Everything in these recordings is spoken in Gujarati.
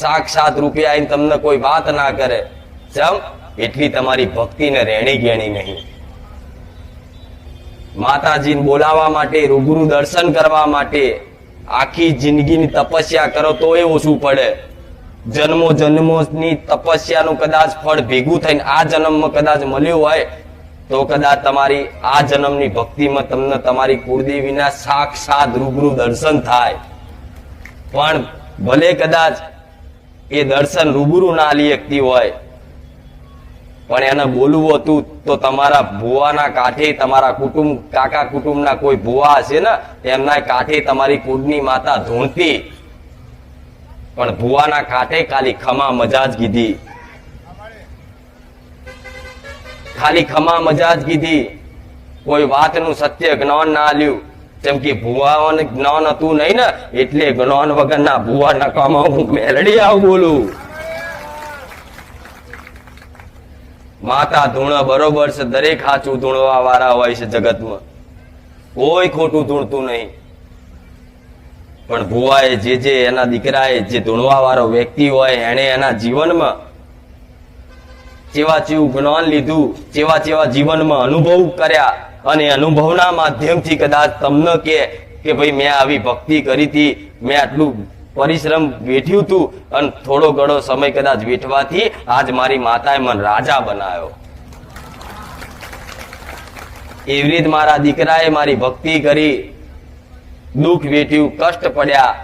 સાક્ષાત રૂપે આવીને તમને કોઈ વાત ના કરે, જમ એટલી તમારી ભક્તિને રેણી ગેણી નહીં. માતાજીને બોલાવવા માટે, રૂબરૂ દર્શન કરવા માટે આખી જિંદગીની તપસ્યા કરો તો એ ઓછું પડે. જન્મો જન્મોની તપસ્યાનું કદાચ ફળ ભેગું થઈને આ જન્મમાં કદાચ મળ્યું હોય તો કદાચ તમારી આ જન્મની ભક્તિમાં તમને તમારી કુળદેવીના સાક્ષાત રૂબરૂ દર્શન થાય. પણ ભલે કદાચ એ દર્શન રૂબરૂ ના લઈ શકતી હોય, પણ એને બોલવું હતું તો તમારા ભુવાના કાંઠે, તમારા કુટુંબ, કાકા કુટુંબના કોઈ ભુવા હશે ને એમના કાંઠે તમારી કુળની માતા ધૂણતી, પણ ભુવાના કાંઠે ખાલી ખમા મજા જ કીધી, ખાલી ખમા મજા જ કીધી. કોઈ વાતનું સત્ય જ્ઞાન ના લ્યું. જેમ કે ભુવાઓને જ્ઞાન હતું નહીં ને એટલે જ્ઞાન વગરના ભુવા નકામા હું મેલડી આવું બોલું. માતા ધૂણ બરોબર છે, દરેક સાચું ધૂણવા વાળા હોય છે જગતમાં, કોઈ ખોટું ધૂણતું નહીં. પણ ભુવાએ જે એના દીકરાએ જે ધૂણવા વાળો વ્યક્તિ હોય એને એના જીવનમાં ચેવા ચેવું જ્ઞાન લીધું, ચેવા ચેવા જીવનમાં અનુભવ કર્યા, અને અનુભવના માધ્યમથી કદાચ તમને કે ભાઈ મેં આવી ભક્તિ કરી હતી, મેં આટલું પરિશ્રમ વેઠ્યું હતું, અને થોડો ઘણો સમય કદાચ વેઠવાથી આજ મારી માતાએ મને રાજા બનાવ્યો. એવી રીતે મારા દીકરાએ મારી ભક્તિ કરી, દુઃખ વેઠ્યું, કષ્ટ પડ્યા,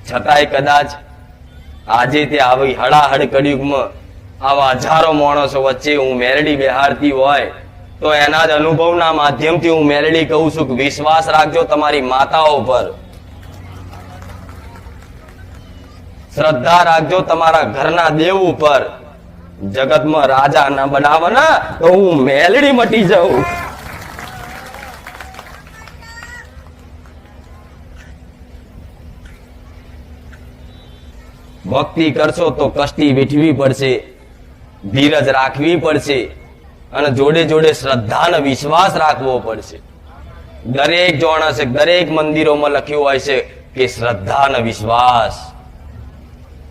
છતાંય કદાચ આજે તે આવી હળાહળ કળિયુગમાં આવા હજારો માણસો વચ્ચે હું મેલડી બેહાડતી હોય તો એના જ અનુભવના માધ્યમથી હું મેલડી કહું છું કે વિશ્વાસ રાખજો તમારી માતાઓ પર, શ્રદ્ધા રાખજો તમારા ઘરના દેવ ઉપર. જગતમાં રાજા ના બનાવો ને તો હું મેલડી મટી જાઉં. ભક્તિ કરશો તો કષ્ટી વેઠવી પડશે, ધીરજ રાખવી પડશે, અને જોડે જોડે શ્રદ્ધા અને વિશ્વાસ રાખવો પડશે. દરેક જોણ હશે, દરેક મંદિરોમાં લખ્યું હોય છે કે શ્રદ્ધા અને વિશ્વાસ.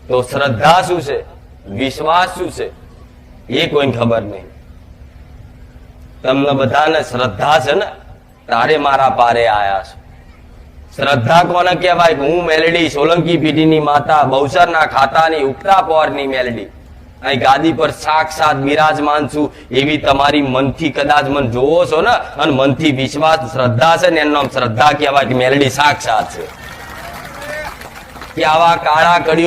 તો શ્રદ્ધા શું છે, વિશ્વાસ શું છે એ કોઈને ખબર નહીં. તમને બધાને શ્રદ્ધા છે ને તારે મારા પારે આયા છો. શ્રદ્ધા કોને કહેવાય? હું મેલડી સોલંકી પેઢીની માતા, બહુસરના ખાતાની ઉગતા પોરની મેલડી અહીં ગાદી પર સાક્ષાત બિરાજમાન છું. એવી તમારી મનથી કદાચ મન જોવો છો ને અને મનથી વિશ્વાસ, શ્રદ્ધા છે ને એનું નામ શ્રદ્ધા કહેવાય કે મેલડી સાક્ષાત છે. કે આવા કાળા કળિયુગ